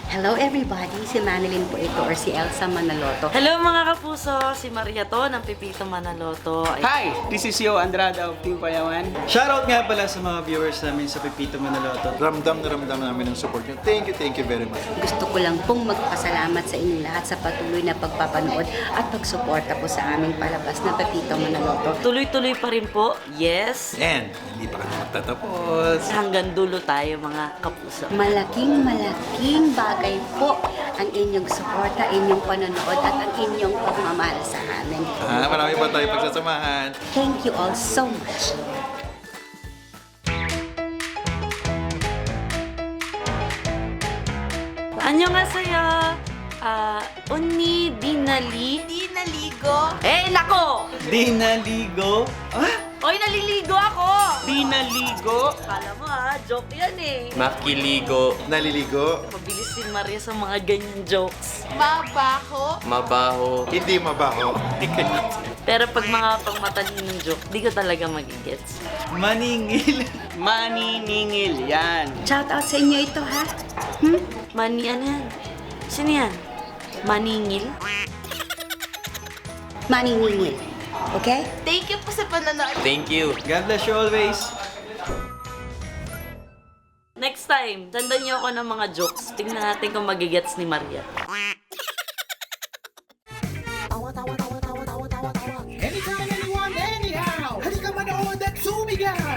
Hello everybody, si Manilyn po ito or si Elsa Manaloto. Hello mga kapuso, si Maria to ng Pipito Manaloto. Hi, this is Yo Andrada of Team Payawan. Shoutout nga pala sa mga viewers namin sa Pipito Manaloto. Ramdam na ramdam namin ang support nyo. Thank you very much. Gusto ko lang pong magpasalamat sa inyong lahat sa patuloy na pagpapanood at pagsuporta po sa aming palabas na Pipito Manaloto. Tuloy-tuloy pa rin po, yes. And hindi pa kami magtatapos. Hanggang dulo tayo mga kapuso. Malaking bagay po ang inyong suporta, inyong panonood at ang inyong pagmamahal sa amin. Marami pa tayo pagsasamahan. Thank you all so much. Annyeonghaseyo. Uni dinali. Hindi naligo. Eh, nako! Di naligo? Oy, naliligo ako! Di naligo. Kala mo joke yan eh. Makiligo, Naliligo, Mabilis si Maria sa mga ganyan jokes. Mabaho. mabaho, hindi mabaho. Pero ppag mga pangmatalinong joke, di ko talaga magigets. Maningil. Maniningil. Yan. Shout out sa inyo ito ha. Mani, ano yan? Sino yan? Maningil? Maniningil. Okay? Thank you po sa panonood. thank you. God bless you always. Next time, tandaan niyo ako ng mga jokes. Tingnan natin kung magigets ni Maria. Anytime, anyone, anyhow. Halika manood at sumigaw.